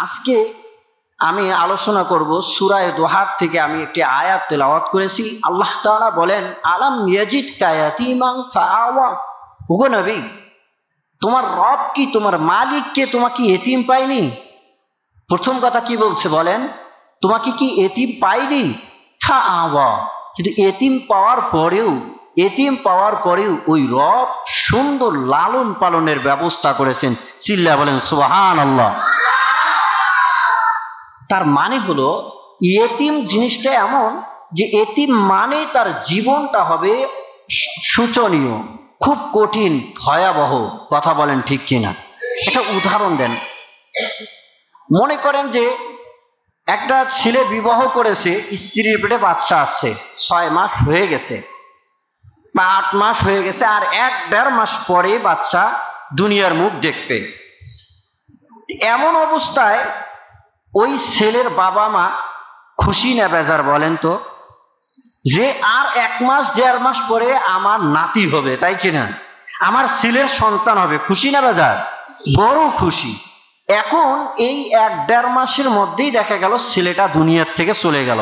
আজকে আমি আলোচনা করব সূরা দোহার থেকে আমি একটি আয়াত তেলাওয়াত করেছি। আল্লাহ তাআলা বলেন, আলাম ইয়াজিদকা ইয়াতীমান ফাআওয়া। ওগো নবী, তোমার রব কি, তোমার মালিক কে তোমাকে এতিম পায়নি? প্রথম কথা কি বলছে বলেন, তোমাকে কি এতিম পায়নি? ফাআওয়া। কিন্তু এতিম পাওয়ার পরেও ওই রব সুন্দর লালন পালনের ব্যবস্থা করেছেন। চিল্লা বলেন সুবহানাল্লাহ। তার মানে হলো এতিম জিনিসটা এমন যে এতিম মানে তার জীবনটা হবে শোচনীয়, খুব কঠিন, ভয়াবহ। কথা বলেন ঠিক কিনা? একটা উদাহরণ দেন। মনে করেন যে একটা ছেলে বিবাহ করেছে, স্ত্রীর পেটে বাচ্চা আসছে, 6 মাস হয়ে গেছে বা 8 মাস হয়ে গেছে, আর 1-1.5 মাস পরে বাচ্চা দুনিয়ার মুখ দেখবে। এমন অবস্থায় ওই ছেলের বাবা মা খুশি না বেজার বলেন তো? যে আর 1 মাস 1.5 মাস পরে আমার নাতি হবে, তাই কিনা, আমার ছেলের সন্তান হবে, খুশি না বেজার? বড় খুশি। এখন এই 1-1.5 মাসের মধ্যেই দেখা গেল ছেলেটা দুনিয়ার থেকে চলে গেল।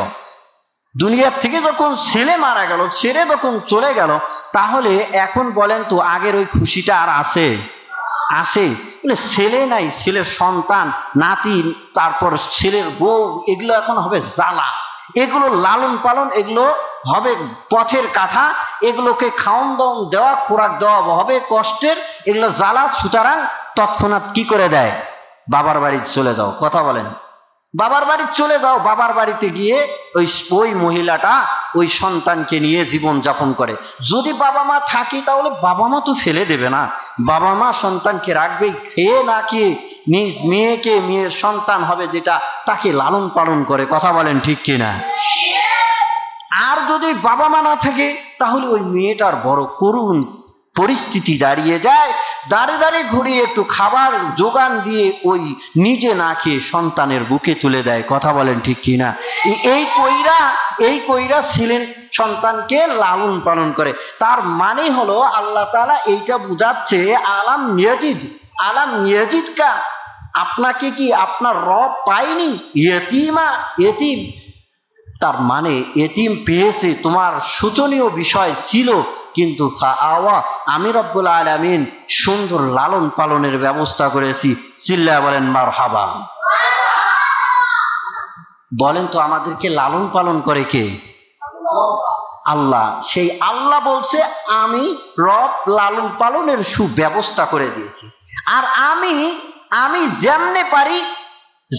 দুনিয়ার থেকে যখন ছেলে মারা গেল, ছেলে যখন চলে গেল, তাহলে এখন বলেন তো আগের ওই খুশিটা আর আছে? ছেলে নাই, ছেলের সন্তান, নাতি, তারপর ছেলের বউ, এগুলো এখন হবে জ্বালা। এগুলো লালন পালন, এগুলো হবে পথের কাঠা, এগুলোকে খাওন দাওন দেওয়া, খোরাক দেওয়া হবে কষ্টের, এগুলো জ্বালা। সুতরাং তৎক্ষণাৎ কি করে দেয়? বাবার বাড়ি চলে যাও। কথা বলেন, বাবার বাড়ি চলে যাও। বাবার বাড়িতে গিয়ে ওই মহিলাটা ওই সন্তানকে নিয়ে জীবন যাপন করে। যদি বাবা মা থাকি তাহলে বাবা মা তো ফেলে দেবে না, বাবা মা সন্তানকে রাখবেই, খেয়ে না খেয়ে নিজ মেয়ের সন্তান হবে যেটা, তাকে লালন পালন করে। কথা বলেন ঠিক কিনা? আর যদি বাবা মা না থাকে তাহলে ওই মেয়েটার বড় করুণ পরিস্থিতি দাঁড়িয়ে যায়। দাঁড়িয়ে ঘুরিয়ে একটু খাবার যোগান দিয়ে ওই নিজে না খেয়ে সন্তানের বুকে তুলে দেয়। কথা বলেন ঠিক কিনা? এই কইরা ছিলেন সন্তানকে লালন পালন করে। তার মানে হলো আল্লাহ তাআলা এইটা বুঝাচ্ছে, আলাম ইয়াজিদকা, আপনাকে কি আপনার রব পায়নি? এতিম। তার মানে এতিম পেয়েছে, তোমার শোচনীয় বিষয় ছিল, কিন্তু ফাআওয়া, আমি রব্বুল আলামিন সুন্দর লালন পালনের ব্যবস্থা করেছি। চিল্লায়া বলেন মারহাবা। বলেন তো আমাদেরকে লালন পালন করে কে? আল্লাহ। সেই আল্লাহ বলছে, আমি রব লালন পালনের সুব্যবস্থা করে দিয়েছি। আর আমি যেমনে পারি,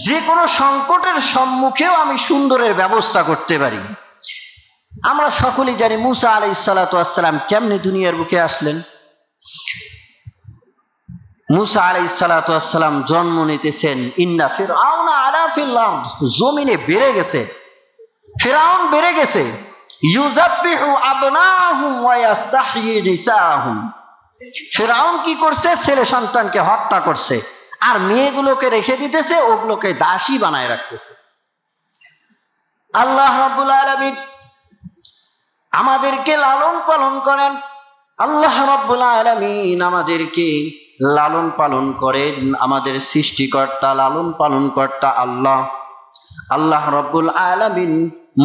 যে কোনো সংকটের সম্মুখেও আমি সুন্দরের ব্যবস্থা করতে পারি। আমরা সকলেই জানি মুসা আলাইহিস সালাতু ওয়াস সালাম কেমনে দুনিয়ার বুকে আসলেন। মুসা আলাইহিস সালাতু ওয়াস সালাম জন্ম নিতেছেন, ইন্না ফিরআউনা আলা ফিল আরদ, জমিনে বেড়ে গেছে, ফিরআউন বেড়ে গেছে। ইউযাব্বিহু আবনাহুম ওয়া ইস্তাহয়ী নিসাহুম, ফিরআউন কি করছে? ছেলে সন্তানকে হত্যা করছে, আর মেয়েগুলোকে রেখে দিতেছে, ওগুলোকে দাসী বানায় রাখতেছে। আল্লাহ রাব্বুল আলামিন আমাদেরকে লালন পালন করেন। আল্লাহ রাব্বুল আলামিন আমাদেরকে লালন পালন করেন। আমাদের সৃষ্টিকর্তা, লালন পালন কর্তা আল্লাহ রাব্বুল আলামিন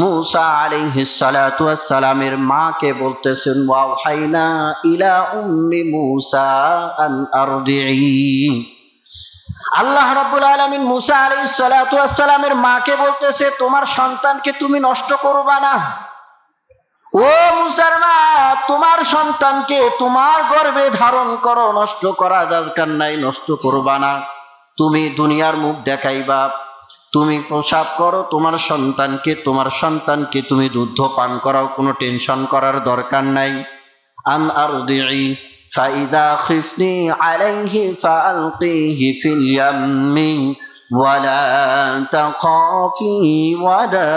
মুসা আলাইহিস সালাতু ওয়াস সালামের মাকে বলতেছেন, ওয়াহাইনা ইলা উম্মি মুসা আন আরদিই। আল্লাহ রাব্বুল আলামিন মুসা আলাইহিস সালাতু ওয়াস সালামের মাকে বলতেছে, তোমার সন্তানকে তুমি নষ্ট করবা না। ও মুসার মা, তোমার সন্তানকে তোমার গর্ভে ধারণ করো, নষ্ট করা দরকার নাই, নষ্ট করবা না। তুমি দুনিয়ার মুখ দেখাইবা, তুমি প্রসাব করো, তোমার সন্তানকে তুমি দুধ পান করাও, কোনো টেনশন করার দরকার নাই। আন আরদিই ফাইদা খিফনি আলাইহি ফাআলকিহি ফিল ইয়াম্মি ওয়ালা তাখাফি ওয়ালা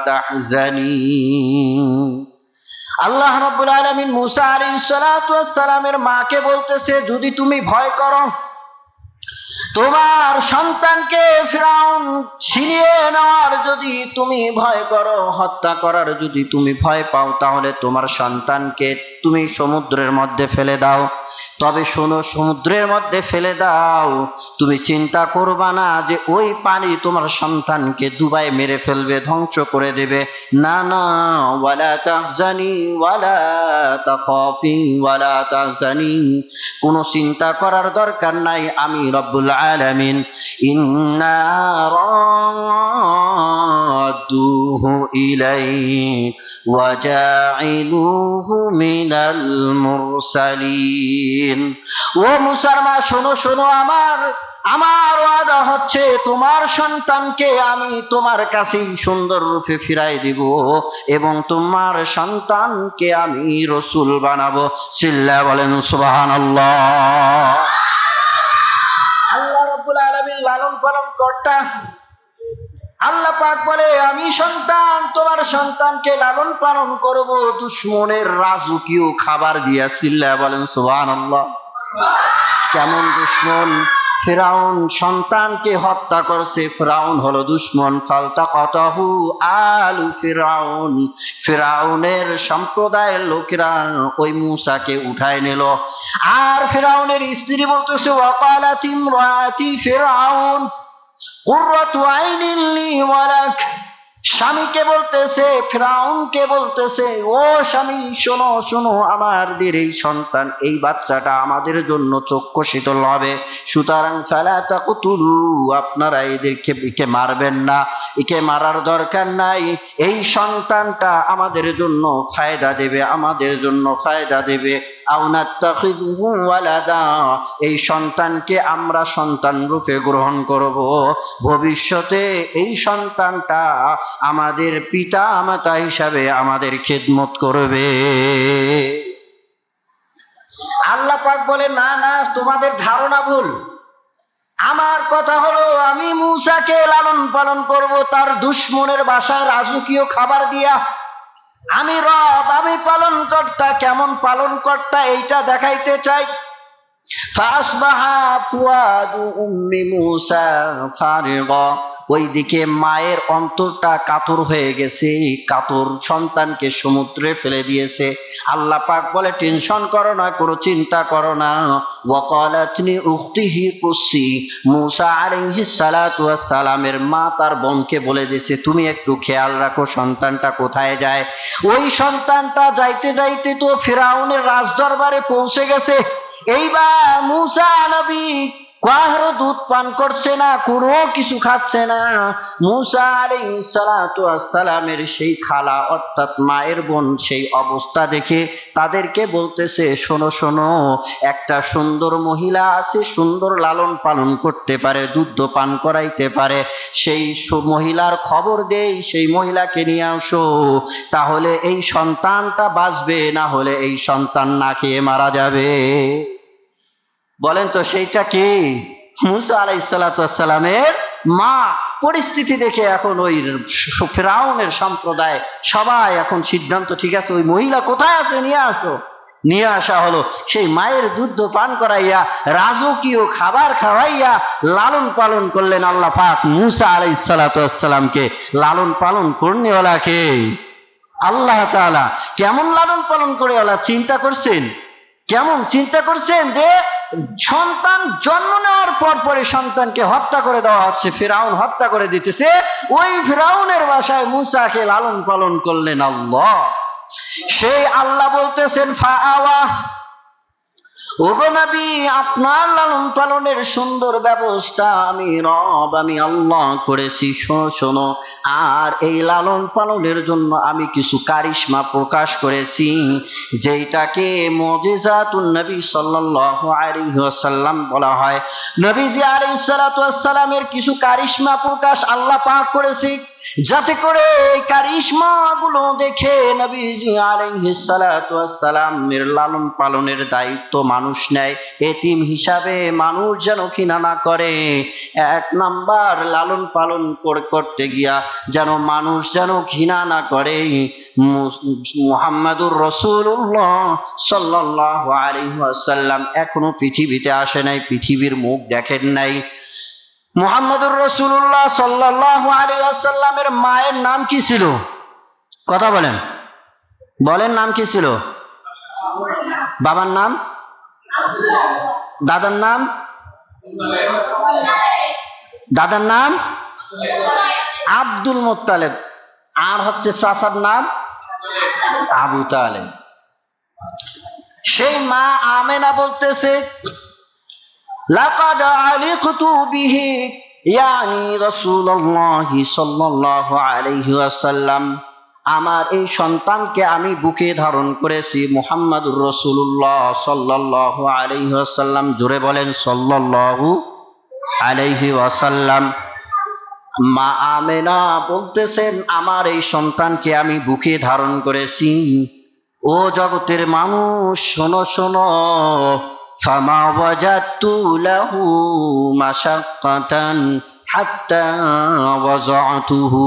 তাহজানি। আল্লাহ রাব্বুল আলামিন মুসা আলাইহিস সালাতু ওয়াস সালামের মাকে বলতেছে, যদি তুমি ভয় করো, তোমার সন্তানকে ফিরআউন ছিনিয়ে নেওয়ার যদি তুমি ভয় করো, হত্যা করার যদি তুমি ভয় পাও, তাহলে তোমার সন্তানকে তুমি সমুদ্রের মধ্যে ফেলে দাও। তবে শোনো, সমুদ্রের মধ্যে ফেলে দাও, তুমি চিন্তা করবা না যে ওই পানি তোমার সন্তানকে ডুবাই মেরে ফেলবে, ধ্বংস করে দেবে। না না, ওয়ালা তাহজানি ওয়ালা তাখাফি ওয়ালা তাহজানি, কোনো চিন্তা করার দরকার নাই, আমি রব্বুল আলামিন ইন্না রাদ্দুহু ইলাইক ওয়া জাইলুহু মিনাল মুরসালিন। ও মুসার মা, শোনো শোনো, আমার ওয়াদা হচ্ছে তোমার সন্তানকে আমি তোমার কাছেই সুন্দর রূপে ফিরাই দিব এবং তোমার সন্তানকে আমি রসুল বানাবো। চিল্লা বলেন সুবহানাল্লাহ। আল্লাহ রাব্বুল আলামিন লালন পালন কর্তা। আল্লাহ পাক বলে, আমি সন্তান তোমার সন্তানকে লালন পালন করব দুশমনের রাজকীয় খাবার দিয়া। চিল্লা বলেন সুবহানাল্লাহ। কেমন দুশমন? ফিরাউন সন্তানকে হত্যা করছে, ফিরাউন হলো দুশমন। ফালতাকাতাহু আলু ফিরাউন, ফিরাউনের সম্প্রদায়ের লোকেরা ওই মূসাকে উঠায় নিল। আর ফিরাউনের স্ত্রী বলতেছে, ওয়াকালাত ইমরাতি ফিরাউন কুররাতু আইনিন লি ওয়া লাক। স্বামীকে বলতেছে, ফিরাউনকে বলতেছে, ও স্বামী শোনো শোনো, আমাদের এই সন্তান, এই বাচ্চাটা আমাদের জন্য চক্ষু শীতল হবে, সুতরাং ফালা তাকতুলু, আপনারা একে মারবেন না, একে মারার দরকার নাই, এই সন্তানটা আমাদের জন্য ফায়দা দেবে, আমাদের জন্য ফায়দা দেবে। আও নাত্তাখিযুহু ওয়ালাদা, এই সন্তানকে আমরা সন্তান রূপে গ্রহণ করব, ভবিষ্যতে এই সন্তানটা আমাদের পিতা মাতা হিসাবে আমাদের খেদমত করবে। আল্লাহ পাক বলে, না না, তোমাদের ধারণা ভুল। আমার কথা হলো, আমি মূসাকে লালন পালন করব তার দুশমনের বাসায় রাজকীয় খাবার দিয়া। আমি রব, আমি পালন কর্তা। কেমন পালন কর্তা এইটা দেখাইতে চাই। ফাসবাহা ফুয়াদু উম্মি মূসা ফারিগা, ওইদিকে মায়ের অন্তরটা কাতর হয়ে গেছে, কাতর, সন্তানকে সমুদ্রে ফেলে দিয়েছে। আল্লাহ পাক বলে, টেনশন করো না, কোনো চিন্তা করো না। ওয়াকালাতনি উখতিহি কুসি, মূসা আলাইহিস সালাতু ওয়াস সালামের মা তার বোনকে বলে দিয়েছে, তুমি একটু খেয়াল রাখো সন্তানটা কোথায় যায়। ওই সন্তানটা যাইতে যাইতে তো ফিরাউনের রাজদরবারে পৌঁছে গেছে। এইবার মূসা নবী কারো দুধ পান করছে না, কোনো কিছু খাচ্ছে না। মূসা আলাইহিস সালাতু ওয়াস সালামের সেই খালা অর্থাৎ মায়ের বোন সেই অবস্থা দেখে তাদেরকে বলতেছে, শোনো শোনো, একটা সুন্দর মহিলা আছে, সুন্দর লালন পালন করতে পারে, দুধ পান করাইতে পারে, সেই মহিলার খবর দেই, সেই মহিলাকে নিয়ে আসো, তাহলে এই সন্তানটা বাঁচবে, না হলে এই সন্তান না খেয়ে মারা যাবে। বলেন তো সেইটা কি? মূসা আলাইহিস সালাতু ওয়াস সালামের মা। পরিস্থিতি দেখে এখন ওই ফিরাউনের সম্প্রদায় সবাই এখন সিদ্ধান্ত, ঠিক আছে, ওই মহিলা কোথায় আছে, নিয়ে আসো। নিয়ে আসা হলো। সেই মায়ের দুধ পান করাইয়া, রাজকীয় খাবার খাওয়াইয়া লালন পালন করলেন আল্লাহ পাক মূসা আলাইহিস সালাতু ওয়াস সালামকে। লালন পালন করনেওয়ালা কে? আল্লাহ তাআলা। কেমন লালন পালন করে ওলা চিন্তা করছেন? কেমন চিন্তা করছেন যে সন্তান জন্ম নেওয়ার পর পরে সন্তানকে হত্যা করে দেওয়া হচ্ছে, ফিরাউন হত্যা করে দিতেছে। ওই ফিরাউনের বাসায় মূসাকে লালন পালন করলেন আল্লাহ। সেই আল্লাহ বলতেছেন, ফাআওয়া, ওগো নবী, আপনার লালন পালনের সুন্দর ব্যবস্থা আমি রব, আমি আল্লাহ করেছি। শোনো, আর এই লালন পালনের জন্য আমি কিছু কারিশমা প্রকাশ করেছি, যেটাকে মুজিজাতুন নবী সাল্লাল্লাহু আলাইহি ওয়াসাল্লাম বলা হয়। নবীজি আলাইহিস সালাতু ওয়াস সালামের কিছু কারিশমা প্রকাশ আল্লাহ পাক করেছে, যাতে করে এই কারিশমা গুলো দেখে নবীজি আলাইহিস সালাতু ওয়াস সালামের লালন পালনের দায়িত্ব মানুষ নেয়। এতিম হিসাবে মানুষ যেন ঘৃণা না করে। এক নাম্বার, লালন পালন করতে গিয়া যেন মানুষ যেন ঘৃণা না করে। মুহাম্মাদুর রাসূলুল্লাহ সাল্লাল্লাহু আলাইহি ওয়াসাল্লাম এখনো পৃথিবীতে আসে নাই, পৃথিবীর মুখ দেখেন নাই। মুহাম্মাদুর রাসূলুল্লাহ সাল্লাল্লাহু আলাইহি ওয়াসাল্লামের মায়ের নাম কি ছিল? কথা বলেন, বলেন নাম কি ছিল? বাবার নাম দাদার নাম? দাদার নাম আব্দুল মুত্তালিব, আর হচ্ছে চাচার নাম আবু তালেব। সেই মা আমেনা বলতেছে, লাকাদ আলিকতু বিহি ইয়ানি রাসূলুল্লাহ সাল্লাল্লাহু আলাইহি ওয়াসাল্লাম, আমার এই সন্তানকে আমি বুকে ধারণ করেছি মুহাম্মাদুর রাসূলুল্লাহ সাল্লাল্লাহু আলাইহি ওয়াসাল্লাম। জোরে বলেন সাল্লাল্লাহু আলাইহি ওয়াসাল্লাম। মা আমেনা বলতেছেন, আমার এই সন্তানকে আমি বুকে ধারণ করেছি। ও জগতের মানুষ, শোনো শোনো, ফামা ওয়াজাদতু লাহু মাশাক্কাতান হাত্তা ওয়াযাতুহু।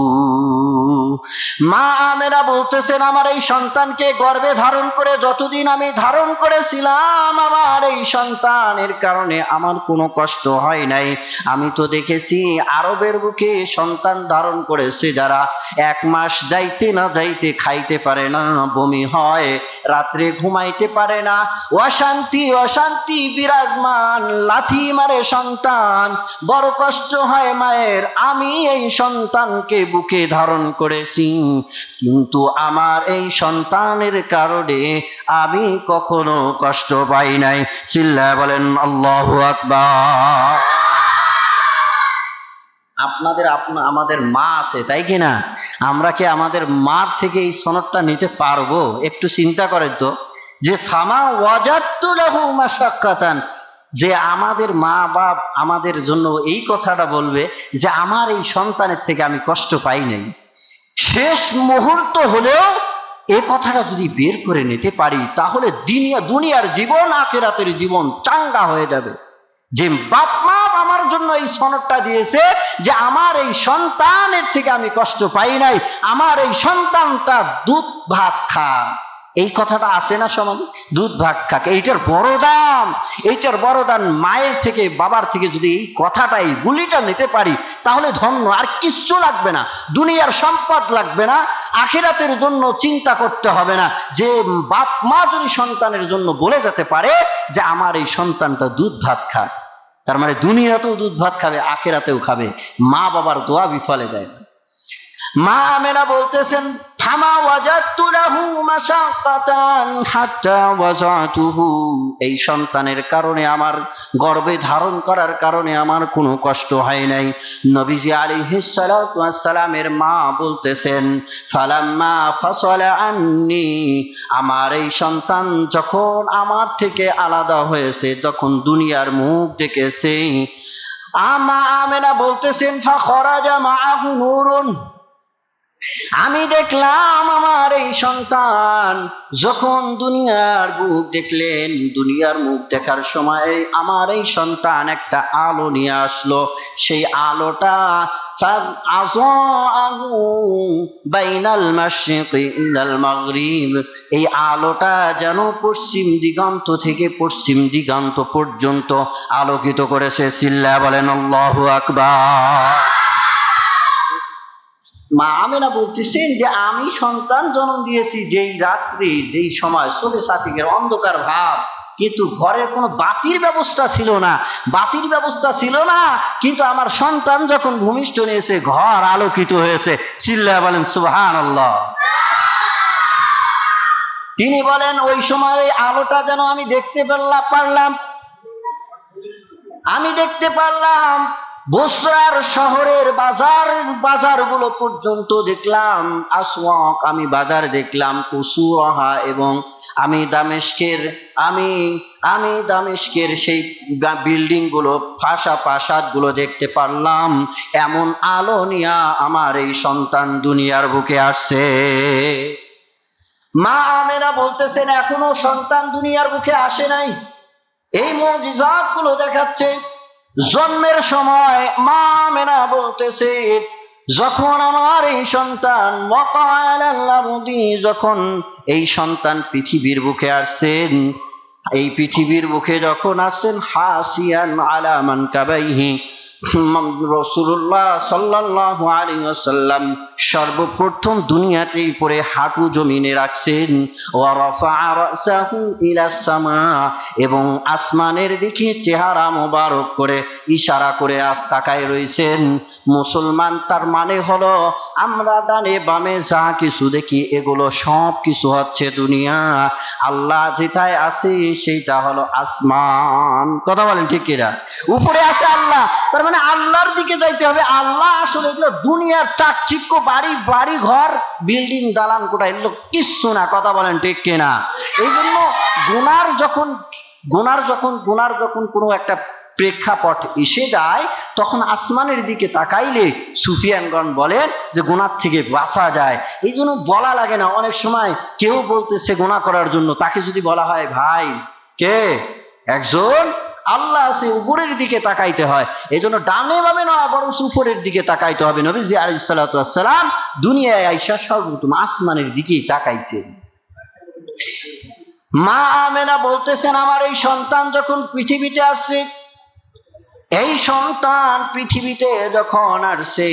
মা আমেনা বলতেছেন, আমার এই সন্তানকে গর্ভে ধারণ করে যতদিন আমি ধারণ করেছিলাম, আমার এই সন্তানের কারণে আমার কোনো কষ্ট হয় নাই। আমি তো দেখেছি আরবের বুকে সন্তান ধারণ করেছে যারা 1 মাস যাইতে না যাইতে খাইতে পারে না, বমি হয়, রাত্রে ঘুমাইতে পারে না, অশান্তি অশান্তি বিরাজমান, লাথি মারে সন্তান, বড় কষ্ট হয় মায়ের। আমি এই সন্তানকে বুকে ধারণ করেছি, কিন্তু আমার এই সন্তানের কারণে আমি কখনো কষ্ট পাই নাই। চিল্লায় বলেন আল্লাহু আকবার। আপনাদের আমাদের মা আছে, তাই কি না? আমরা কি আমাদের মার থেকে এই সনদটা নিতে পারবো? একটু চিন্তা করেন তো, যে ফামা ওয়াজাদতু লাহু মাশাক্কাতান, যে আমাদের মা বাপ আমাদের জন্য এই কথাটা বলবে যে আমার এই সন্তানের থেকে আমি কষ্ট পাই নাই। শেষ মুহূর্ত হলেও এই কথাটা যদি বের করে নিতে পারি, তাহলে দুনিয়ার জীবন আখিরাতের জীবন চাঙ্গা হয়ে যাবে। যে বাপ মা আমার জন্য এই সনদটা দিয়েছে যে আমার এই সন্তানের থেকে আমি কষ্ট পাই নাই, আমার এই সন্তানটা দুধ ভাত খা, এই কথাটা আছে না সমাজে? দুধ ভাত খাক, এইটার বড় দাম, এইটার বড় দাম। মায়ের থেকে বাবার থেকে যদি এই কথাটা, এই গুলিটা নিতে পারি, তাহলে ধন্য। আর কিচ্ছু লাগবে না, দুনিয়ার সম্পদ লাগবে না, আখিরাতের জন্য চিন্তা করতে হবে না। যে বাপ মা যদি সন্তানের জন্য বলে যেতে পারে যে আমার এই সন্তানটা দুধ ভাত খাক, তার মানে দুনিয়াতেও দুধ ভাত খাবে, আখিরাতেও খাবে। মা বাবার দোয়া বিফলে যায় না। মা আমেনা বলতেছেন, ফামা ওয়াজাদতু লাহু মাশাক্কাতান হাত্তা ওয়াযাতুহু, এই সন্তানের কারণে, আমার গর্ভে ধারণ করার কারণে আমার কোনো কষ্ট হয় নাই। নবীজি আলাইহিস সালাতু ওয়াস সালামের মা বলতেছেন, ফালাম্মা ফাসালা আন্নি, আমার এই সন্তান যখন আমার থেকে আলাদা হয়েছে, যখন দুনিয়ার মুখ দেখেছে, মা আমেনা বলতেছেন, ফাখরাজা মাআহু নূরুন, আমি দেখলাম আমার এই সন্তান যখন দুনিয়ার মুখ দেখলেন, দুনিয়ার মুখ দেখার সময় আমার এই সন্তান একটা আলো নিয়ে আসলো। সেই আলোটা বাইনাল মাশরিকি ইলাল মাগরিব, এই আলোটা যেন পশ্চিম দিগন্ত থেকে পশ্চিম দিগন্ত পর্যন্ত আলোকিত করেছে। চিল্লায়া বলেন আল্লাহু আকবার। মা আমেনা বলতেছেন যে আমি সন্তান জন্ম দিয়েছি যেই রাত্রি, যেই সময় শোবে সাতিকের অন্ধকার ভাব, কিন্তু ঘরের কোনো বাতির ব্যবস্থা ছিল না, বাতির ব্যবস্থা ছিল না, কিন্তু আমার সন্তান যখন ভূমিষ্ঠ নিয়েছে ঘর আলোকিত হয়েছে। চিল্লায়া বলেন সুবহানাল্লাহ। তিনি বলেন, ওই সময় ওই আলোটা যেন আমি দেখতে পারলাম, আমি দেখতে পারলাম বসরার শহরের বাজারগুলো পর্যন্ত দেখলাম, আসওয়াক, আমি বাজার দেখলাম, কুসুরাহা, এবং আমি দামেস্কের সেই বিল্ডিং গুলো, প্রাসাদ গুলো দেখতে পারলাম। এমন আলো নিয়া আমার এই সন্তান দুনিয়ার বুকে আসছে। মা আমেনা বলতেছেন, এখনো সন্তান দুনিয়ার বুকে আসে নাই। এই মুজিজাত গুলো দেখাচ্ছে। জন্মের সময় মা আমেনা বলতেছে, যখন আমার এই সন্তান যখন এই সন্তান পৃথিবীর বুকে আসছেন, এই পৃথিবীর বুকে যখন আসছেন, হাসিয়ান আলা মানকাবাইহি, রাসূলুল্লাহ সাল্লাল্লাহু আলাইহি ওয়াসাল্লাম সর্বপ্রথম দুনিয়াতেই পরে হাঁটু জমিনে রাখছেন, ওয়া রাফা'a রাসাহু ইলাস সামা, এবং আসমানের দিকে চেহারা মোবারক করে ইশারা করে তাকায় রইছেন। মুসলমান তার মানে হলো আমরা ডানে বামে যা কিছু দেখি এগুলো সব কিছু হচ্ছে দুনিয়া, আল্লাহ যেটায় আছে সেইটা হলো আসমান। কথা বলেন ঠিক কিনা? উপরে আছে আল্লাহ, তার মানে আল্লাহর দিকে যাইতে হবে। আল্লাহ আসলে এগুলো দুনিয়ার চাকচিক্য, বাড়ি বাড়ি ঘর, বিল্ডিং, দালান কোটা, এগুলো কিচ্ছু না। কথা বলেন ঠিক কিনা? এই জন্য গুনার যখন কোনো একটা প্রেক্ষাপট এসে যায় তখন আসমানের দিকে তাকাইলে সুফিয়ানগণ বলেন যে গুনার থেকে বাঁচা যায়। এই জন্য বলা লাগে না। অনেক সময় কেউ বলতেছে গুনাহ করার জন্য, তাকে যদি বলা হয় ভাই কে, একজন আল্লাহ আছে, উপরের দিকে তাকাইতে হয়। এই জন্য ডানে বামে নয়, বরং উপরের দিকে তাকাইতে হবে। নবীজি আলাইহিস সালাতু ওয়াস সালাম দুনিয়ায় আইসা সর্বপ্রথম আসমানের দিকেই তাকাইছেন। মা আমেনা বলতেছেন, আমার এই সন্তান যখন পৃথিবীতে আসছে, এই সন্তান পৃথিবীতে যখন আসছে,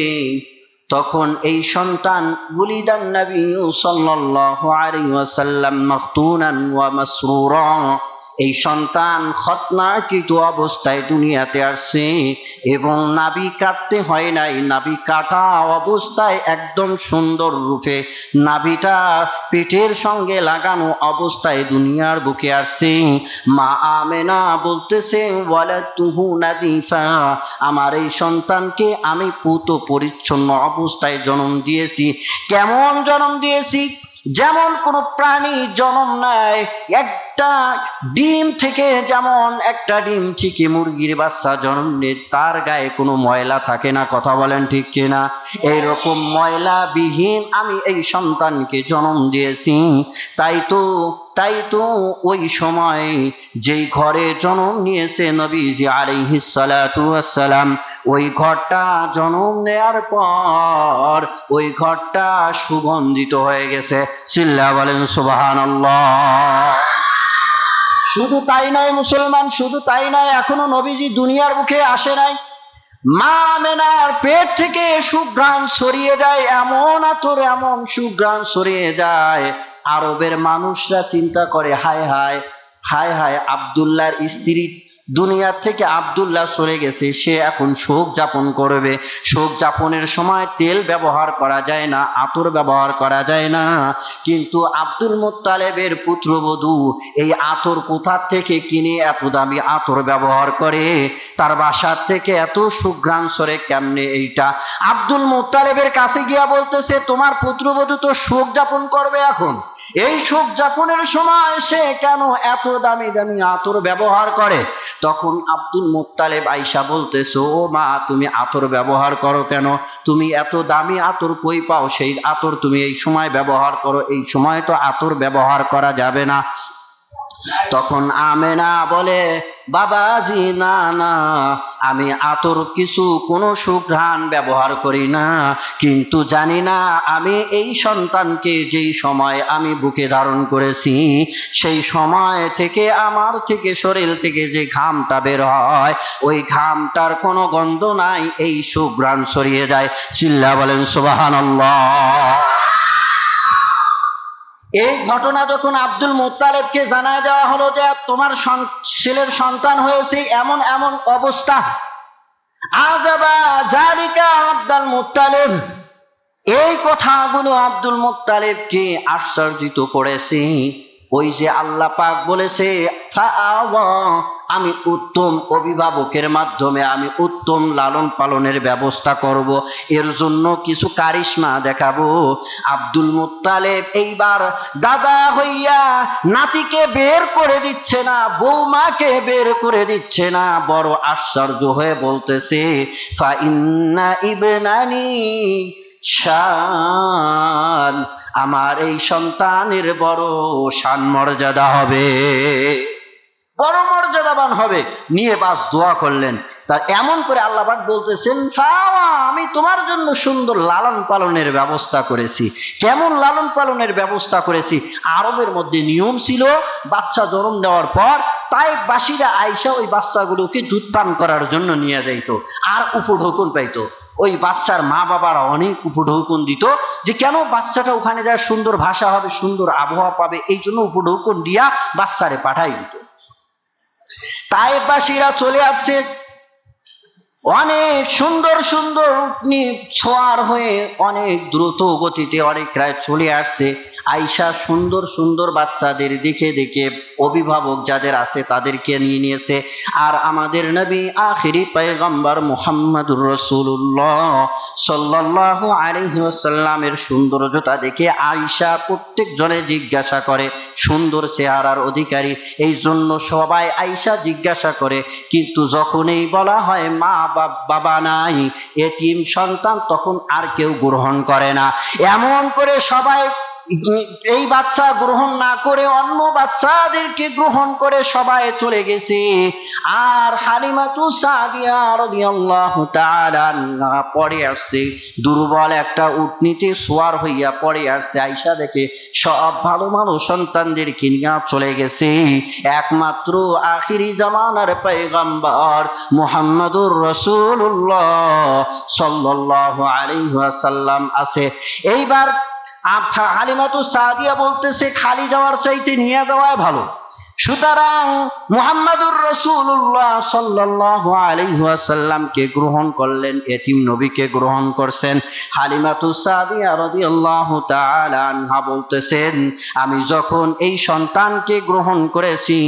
তখন এই সন্তান বুলিদান নবী সাল্লাল্লাহু আলাইহি ওয়াসাল্লাম মাখতুনান ওয়া মাসরুরা, এই সন্তান খতনাকৃত অবস্থায় দুনিয়াতে আসছে এবং নাভি কাটতে হয় নাই, নাভি কাটা অবস্থায় একদম সুন্দর রূপে নাভিটা পেটের সঙ্গে লাগানো অবস্থায় দুনিয়ার বুকে আসছে। মা আমেনা বলতেছে ওয়ালাতুহু নাদিফা, আমার এই সন্তানকে আমি পুত পরিচ্ছন্ন অবস্থায় জন্ম দিয়েছি। কেমন জন্ম দিয়েছি? যেমন কোন প্রাণী জন্ম নেয়, একটা ডিম থেকে, যেমন একটা ডিম থেকে মুরগির বাচ্চা জন্ম নেয়, তার গায়ে কোনো ময়লা থাকে না। কথা বলেন ঠিক কিনা? এইরকম ময়লা বিহীন আমি এই সন্তানকে জন্ম দিয়েছি। তাই তো ওই সময় যেই ঘরে জন্ম নিয়েছে নবীজি আলাইহিস সালাতু ওয়াস সালাম, ওই ঘরটা জন্ম নেয়ার পর ওই ঘরটা সুগন্ধিত হয়ে গেছে। চিল্লা বলেন সুবহানাল্লাহ। শুধু তাই নয় মুসলমান, শুধু তাই নয়, এখনো নবীজি দুনিয়ার মুখে আসে নাই। মা আমেনার পেট থেকে সুঘ্রাণ ছড়িয়ে যায়, এমন আতর, এমন সুঘ্রাণ ছড়িয়ে যায়, আরবের মানুষরা চিন্তা করে হায় হায় হায় হায়, আব্দুল্লাহর স্ত্রী দুনিয়া থেকে আব্দুল্লাহ সরে গেছে, সে এখন শোক যাপন করবে। শোক যাপনের সময় তেল ব্যবহার করা যায় না, আতর ব্যবহার করা যায় না। কিন্তু আব্দুল মুত্তালিবের পুত্রবধূ এই আতর কোথা থেকে কিনে এত দামি আতর ব্যবহার করে? তার বাসার থেকে এত সুঘ্রাণ সরে কেমনে? এইটা আব্দুল মুত্তালিবের কাছে গিয়া বলতেছে, তোমার পুত্রবধূ তো শোক যাপন করবে, এখন এই শোক যাপনের সময় সে কেন এত দামি দামি আতর ব্যবহার করে? তখন আব্দুল মুত্তালিব আয়েশা বলতেছে, ও মা, তুমি আতর ব্যবহার করো কেন? তুমি এত দামি আতর কই পাও? সেই আতর তুমি এই সময় ব্যবহার করো, এই সময় তো আতর ব্যবহার করা যাবে না। তখন আমেনা বলে, বাবাজি না না, আমি আতর কিছু কোনো সুঘ্রাণ ব্যবহার করি না, কিন্তু জানি না আমি এই সন্তানকে যেই সময় আমি বুকে ধারণ করেছি সেই সময় থেকে আমার থেকে শরীর থেকে যে ঘামটা বের হয় ওই ঘামটার কোনো গন্ধ নাই, এই সুঘ্রাণ ছড়িয়ে যায়। চিল্লা বলেন সুবহানাল্লাহ। এই ঘটনা যখন আব্দুল মুত্তালিবকে জানায় দেওয়া হলো যে তোমার ছেলের সন্তান হয়েছে, এমন এমন অবস্থা, আযাবা জালিকা আব্দুল মুত্তালিব, এই কথাগুলো আব্দুল মুত্তালিবকে আশ্চর্যিত করেছে। ওই যে আল্লাহ পাক বলেছে, আমি উত্তম অভিভাবকের মাধ্যমে আমি উত্তম লালন পালনের ব্যবস্থা করব, এর জন্য কিছু কারিশমা দেখাবো। আব্দুল মুত্তালিব এইবার দাদা হইয়া নাতিকে বের করে দিচ্ছে না, বৌমাকে বের করে দিচ্ছে না, বড় আশ্চর্য হয়ে বলতেছে, ফা ইন্না ইবনানি শান, আমার এই সন্তানের বড় শান মর্যাদা হবে, বড় মর্যাদাবান হবে। নিয়ে বাস দোয়া করলেন, তা এমন করে আল্লাহ পাক বলতেছেন, আমি তোমার জন্য সুন্দর লালন পালনের ব্যবস্থা করেছি। কেমন লালন পালনের ব্যবস্থা করেছি? আরবের মধ্যে নিয়ম ছিল, বাচ্চা জন্ম দেওয়ার পর তায়েফবাসীরা আয়েশা ওই বাচ্চাগুলোকে দুধ পান করার জন্য নিয়ে যাইতো, আর উপঢৌকন পাইতো। ওই বাচ্চার মা বাবারা অনেক উপঢৌকন দিত, যে কেন বাচ্চাটা ওখানে যায় সুন্দর ভাষা হবে, সুন্দর আবহাওয়া পাবে, এই জন্য উপঢৌকন দিয়া বাচ্চারে পাঠাই দিত। তায়েফবাসীরা চলে আসছে, অনেক সুন্দর সুন্দর উটনি ছোঁয়ার হয়ে অনেক দ্রুত গতিতে অনেক রায় চলে আসছে। আয়েশা সুন্দর সুন্দর বাচ্চাদের দেখে দেখে অভিভাবক যাদের আছে তাদেরকে নিয়ে নিয়েছে। আর আমাদের নবী আখিরি পয়গম্বর মুহাম্মদুর রাসূলুল্লাহ সাল্লাল্লাহু আলাইহি ওয়াসাল্লামের সৌন্দর্যতা দেখে আয়েশা প্রত্যেক জনে জিজ্ঞাসা করে, সুন্দর চেহারার অধিকারী, এই জন্য সবাই আয়েশা জিজ্ঞাসা করে। কিন্তু যখনই বলা হয় মা বাবা নাই, এতিম সন্তান, তখন আর কেউ গ্রহণ করে না। এমন করে সবাই এই বাচ্চা গ্রহণ না করে অন্য বাচ্চাদেরকে গ্রহণ করে সবাই চলে গেছে। আর হালিমাতু সাদিয়া রাদিয়াল্লাহু তাআলা আনহা পড়ে আসছে, দুর্বল একটা উটনিতে সোয়ার হইয়া পড়ে আসছে। আয়েশা দেখে সব ভালো ভালো সন্তানদেরকে নিয়ে চলে গেছে, একমাত্র আখিরি জামানার পয়গম্বর মুহাম্মদুর রাসূলুল্লাহ সাল্লাল্লাহু আলাইহি ওয়াসাল্লাম আছে। এইবার হালিমাতু সাদিয়া বলতেছে, খালি যাওয়ার চাইতে নিয়ে যাওয়াই ভালো। সুতরাং মুহাম্মদুর রাসূলুল্লাহ সাল্লাল্লাহু আলাইহি ওয়াসাল্লামকে গ্রহণ করলেন, এতিম নবীকে গ্রহণ করছেন। হালিমাতু সাদিয়া রাদিয়াল্লাহু তাআলা আনহা বলতেছেন, আমি যখন এই সন্তানকে গ্রহণ করেছি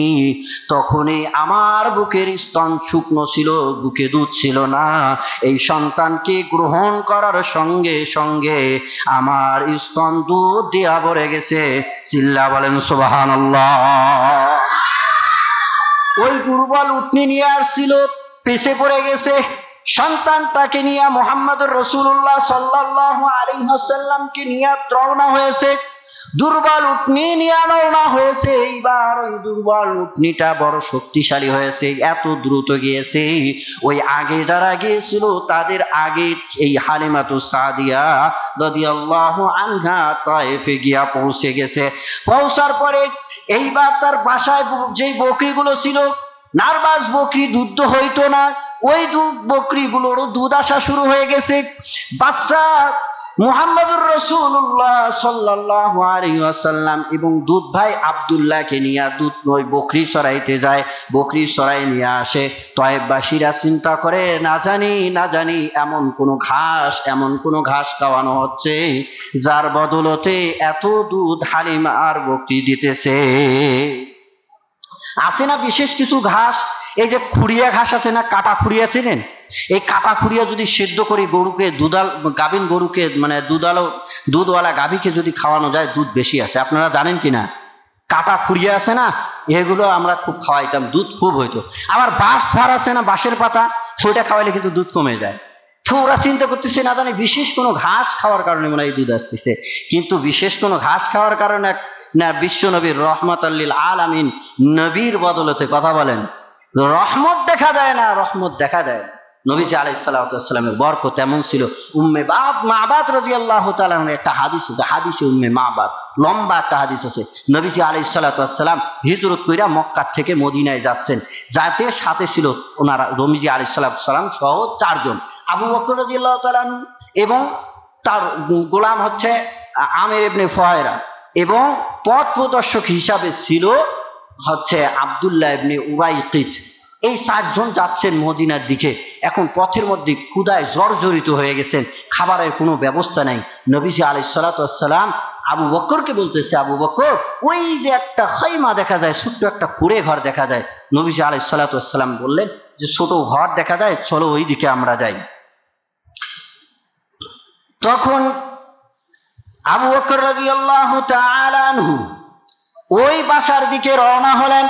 তখনই আমার বুকের স্তন শুকনো ছিল, বুকে দুধ ছিল না। এই সন্তানকে গ্রহণ করার সঙ্গে সঙ্গে আমার স্তন দুধ দিয়া ভরে গেছে। চিল্লা বলেন সুবহানাল্লাহ। ওই দুর্বল উটনি নিয়ে আসছিল, পেছে পড়ে গেছে। সন্তানটাকে নিয়ে মুহাম্মদুর রাসূলুল্লাহ সাল্লাল্লাহু আলাইহি ওয়াসাল্লামকে নিয়ে রওনা হয়েছে। দুর্বল উটনি নিয়ে রওনা হয়েছে। এইবার ওই দুর্বল উটনিটা বড় শক্তিশালী হয়েছে, এত দ্রুত গিয়েছে। ওই আগে যারা গিয়েছিল তাদের আগে এই হালিমাতু সাদিয়া রাদিয়াল্লাহু আনহা তায়েফে গিয়া পৌঁছে গেছে। পৌঁছার পরে এইবার তার বাসায় যেই বকরিগুলো ছিল, নার্ভাস বকরি, দুধ হইতো না, ওই বকরিগুলোরও দুধ আসা শুরু হয়ে গেছে। বাচ্চা মুহাম্মদুর রাসূলুল্লাহ সাল্লাল্লাহু আলাইহি ওয়াসাল্লাম এবং দুধ ভাই আব্দুল্লাহকে নিয়ে দুধ ওই বকরি চড়াইতে যায়, বকরি চড়াই নিয়ে আসে। তায়েফবাসীরা চিন্তা করে, না জানি এমন কোনো ঘাস খাওয়ানো হচ্ছে যার বদলতে এত দুধ হালিমা আর বকরি দিতেছে। আছে না বিশেষ কিছু ঘাস, এই যে খুরিয়া ঘাস আছে না, কাটা খুরিয়া ছিলেন, এই কাটা খুরিয়া যদি সিদ্ধ করে গরুকে গাভীন গরুকে মানে দুধওয়ালা গাভীকে যদি খাওয়ানো যায় দুধ বেশি আসে। আপনারা জানেন কিনা? কাটা খুরিয়া আছে না, এগুলো আমরা খুব খাওয়াইতাম, দুধ খুব হইতো। আবার বাঁশ ঝাড় আছে না, বাঁশের পাতা, সেটা খাওয়াইলে কিন্তু দুধ কমে যায়। তো ওরা চিন্তা করতেছে, না জানি বিশেষ কোনো ঘাস খাওয়ার কারণে মনে হয় দুধ আসতেছে। কিন্তু বিশেষ কোনো ঘাস খাওয়ার কারণে না, বিশ্ব নবীর রহমাতাল লিল আলামিন নবীর বদলতে, কথা বলেন, রহমত দেখা যায় না, রহমত দেখা যায় না। নবীজি আলাইহিস সালাতু ওয়াস সালামের বরকত এমন ছিল। উম্মে মাবাদ রাদিয়াল্লাহু তাআলা একটা হাদিস আছে, হাদিসে উম্মে মাবাদ, লম্বা একটা হাদিস আছে। নবীজি আলাইহিস সালাতু ওয়াস সালাম হিজরত কইরা মক্কা থেকে মদিনায় যাচ্ছেন, যাতে সাথে ছিল ওনারা নবীজি আলাইহিস সালাতু ওয়াস সালাম সহ 4 জন, আবু বকর রাদিয়াল্লাহু তাআলা এবং তার গোলাম হচ্ছে আমির ইবনে ফুহায়রা, এবং পথ প্রদর্শক হিসাবে ছিল হচ্ছে আব্দুল্লাহ ইবনে উরাইকিত। এই 4 জন যাচ্ছেন মদিনার দিকে। এখন পথের মধ্যে ক্ষুধায় জর্জরিত হয়ে গেছেন, খাবারের কোনো ব্যবস্থা নাই। নবীজি আলাইহিস সালাতু ওয়াস সালাম আবু বকরকে বলতেছে, আবু বকর, ওই যে একটা খাইমা দেখা যায়, ছোট্ট একটা কুড়ে ঘর দেখা যায়। নবীজি আলাইহিস সালাতু ওয়াস সালাম বললেন যে ছোট ঘর দেখা যায়, চলো ওই দিকে আমরা যাই। তখন আবু বকর রাদিয়াল্লাহু তাআলা আনহু ওই বাসার দিকে রওনা হলেন।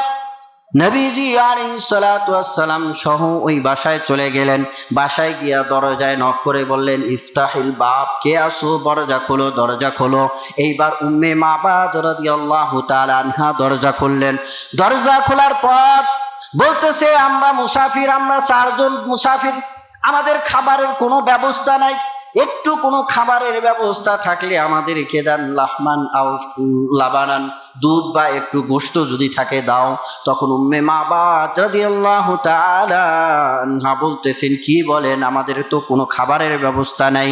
নবীজি আলাইহিস সালাতু ওয়াস সালাম সহ ওই বাসায় চলে গেলেন। বাসায় গিয়া দরজায় নক করে বললেন, ইফতাহিল বাব, কে আসো, দরজা খোলো, দরজা খোলো। এইবার উম্মে মাবাদ রাদিয়াল্লাহু তাআলা আনহা দরজা খুললেন। দরজা খোলার পর বলতেছে আমরা মুসাফির, আমরা 4 জন মুসাফির, আমাদের খাবারের কোনো ব্যবস্থা নাই, একটু কোনো খাবারের ব্যবস্থা থাকলে আমাদেরকে দেন, লাহমান আও লাবানান, দুধ বা একটু গোশত যদি থাকে দাও। তখন উম্মে মাবাদ রাদিয়াল্লাহু তাআলা আনহা বলতেছেন, কি বলেন, আমাদের তো কোনো খাবারের ব্যবস্থা নাই।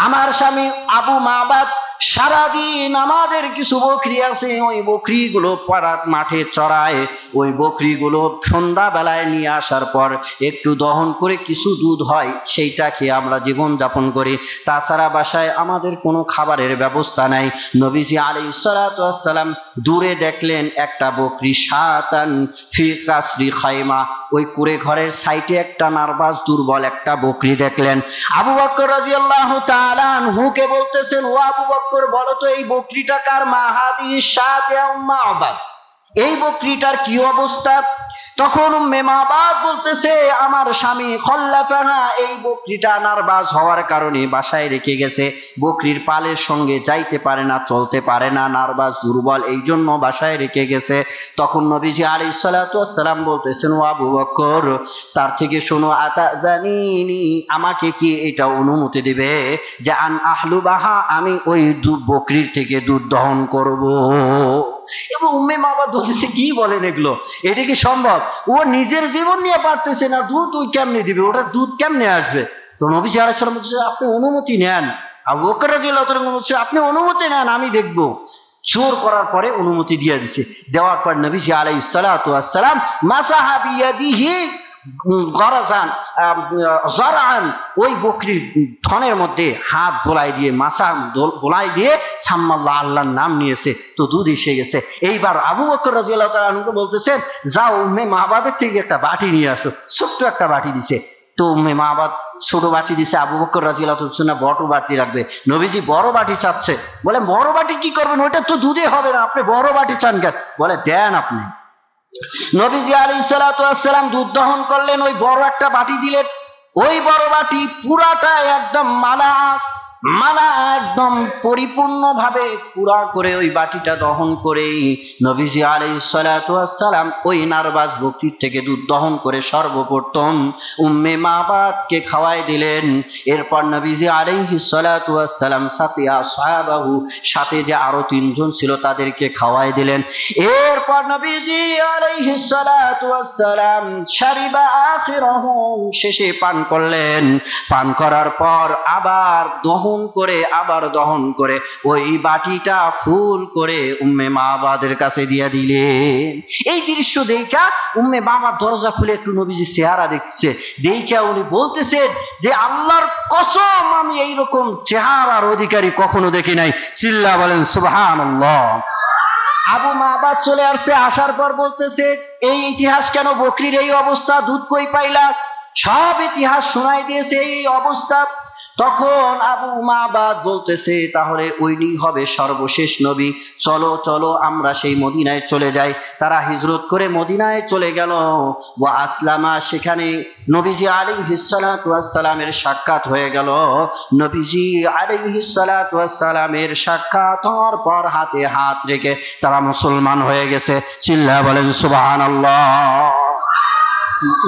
আমার স্বামী আবু মাবাদ সারাদিন আমাদের কিছু বকরি আছে, ওই বকরিগুলো পাড়ার মাঠে চড়ায়, ওই বকরিগুলো সন্ধ্যা বেলায় নিয়ে আসার পর একটু দহন করে কিছু দুধ হয়, সেইটা খেয়ে আমরা জীবন যাপন করি, তাছাড়া বাসায় আমাদের কোনো খাবারের ব্যবস্থা নাই। নবীজি আলাইহিস সালাতু ওয়াস সালাম দূরে দেখলেন একটা বকরি, শাতান ফি কাসরি খায়মা, ওই কুড়ে ঘরের সাইডে একটা নার্ভাস দুর্বল একটা বকরি দেখলেন। আবু বকর রাদিয়াল্লাহু তাআলা আনহুকে বলতেছেন, ও আবু বকর, বলো তো এই বকরিটা কার? মা হাদিহি শাত ইয়া উম্মে মাবাদ, এই বকরিটার কি অবস্থা? তখন উম্মে মাবাদ বলতেছে, আমার স্বামী খল্লাফাহা, এই বকরিটা নার্ভাস হওয়ার কারণে বাসায় রেখে গেছে, বকরির পালের সঙ্গে যাইতে পারে না, চলতে পারে না, নার্ভাস দুর্বল, এই জন্য বাসায় রেখে গেছে। তখন নবীজি আলাইহিস সালাতু ওয়াস সালাম বলতেছেন, ও আবু বকর, তার থেকে শোনো, আতাযানিনি, আমাকে কি এটা অনুমতি দিবে যে আন আহলুবাহা, আমি ওই বকরির থেকে দুধ দহন করব? এবং উম্মে মাবাদ বলতেছে, কি বলেন এগুলো, এটা কি সম্ভব? ও নিজের জীবন নিয়ে পারতেছে না, দুধ ওই কেমনে দিবে, ওটা দুধ কেমনে আসবে? তো নবী আলাইহিস সালাম বলতেছে, আপনি অনুমতি নেন। আবু বকর রাদিয়াল্লাহু তাআলা বলছে, আপনি অনুমতি নেন, আমি দেখবো। জোর করার পরে অনুমতি দিয়ে দিছে। দেওয়ার পর নবী আলাইহিস সালাতু ওয়াস সালাম মাসাহা বিয়াদিহি গরাজান জারআন, ওই বকরির থনের মধ্যে হাত বোলাই দিয়ে, মাসা বোলাই দিয়ে সাম্মাল্লাহ, আল্লাহর নাম নিয়েছে, তো দুধ এসে গেছে। এইবার আবু বকর রাদিয়াল্লাহু তাআলা আনহু বলতেছেন, যাও উম্মে মাবাদের থেকে একটা বাটি নিয়ে আসো। ছোট্ট একটা বাটি দিছে। তো উম্মে মাবাদ ছোট বাটি দিছে, আবু বকর রাদিয়াল্লাহু তাআলা বড় বাটি রাখবে। নবীজি বড় বাটি চাচ্ছে, বলে বড় বাটি কি করবেন, ওইটা তো দুধে হবে না, আপনি বড় বাটি চান কেন? বলে দেন আপনি। নবীজি আলাইহিস সালাতু ওয়াস সালাম দুধ দহন করলেন, ওই বড় একটা বাটি দিলেন। ওই বড় বাটি পুরাটা একদম মালা একদম পরিপূর্ণভাবে পুরা করে ওই বাটিটা দহন করেই নবীজি আলাইহিস সালাতু ওয়াস সালাম ওই নার্ভাস বকরির থেকে দুধ দহন করে সর্বপ্রথম উম্মে মাবাদকে খাওয়াই দিলেন। এরপর নবীজি আলাইহিস সালাতু ওয়াস সালাম সাথে আসহাবাহু, সাথে যে আরো 3 জন ছিল তাদেরকে খাওয়াই দিলেন। এরপর নবীজি আলাইহিস সালাতু ওয়াস সালাম শারিবা আখিরাহু, শেষে পান করলেন। পান করার পর আবার দহন করে ওই বাটিটা ফুল করে উম্মে মাবাদের কাছে দিয়ে দিলেন। এই দৃশ্য দেখা উম্মে মাবাদ দরজা খুলে একটু নবীজির চেহারা দেখছে, দেখা উনি বলতেছেন যে আল্লাহর কসম, আমি এইরকম চেহারার অধিকারী কখনো দেখি নাই। চিল্লা বলেন সুবহানাল্লাহ। আবু মাবাদ চলে আসছে, আসার পর বলতেছে, এই ইতিহাস কেন, বকরির এই অবস্থা, দুধ কই পাইলা? সব ইতিহাস শোনাই দিয়েছে এই অবস্থা। তখন আবু মাবাদ বলতেছে, তাহলে ওইনি হবে সর্বশেষ নবী, চলো চলো আমরা সেই মদিনায় চলে যাই। তারা হিজরত করে মদিনায় চলে গেল। ওয়া আসলামা, সেখানে নবীজি আলাইহিস সালাতু ওয়াস সালামের সাক্ষাৎ হয়ে গেল। নবীজি আলাইহিস সালাতু ওয়াস সালামের সাক্ষাৎ হওয়ার পর হাতে হাত রেখে তারা মুসলমান হয়ে গেছে। চিল্লা বলেন সুবহানাল্লাহ।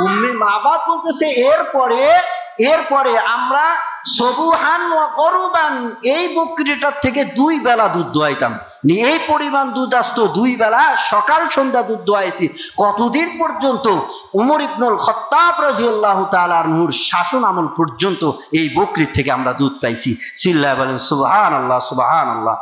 উম্মে মাবাদ বলতেছে, এরপরে আমরা সবুহান ওয়া গরুবান, এই বকরিটার থেকে 2 বেলা দুধ দোয়াইতাম। এই পরিমাণ দুধ আসতো, 2 বেলা সকাল সন্ধ্যা দুধ দোয়াইছি। কতদিন পর্যন্ত? উমর ইবনুল খাত্তাব রাদিয়াল্লাহু তাআলা আনহুর শাসন আমল পর্যন্ত এই বকরির থেকে আমরা দুধ পাইছি। চিল্লায় বলেন সুবহানাল্লাহ, সুবহানাল্লাহ।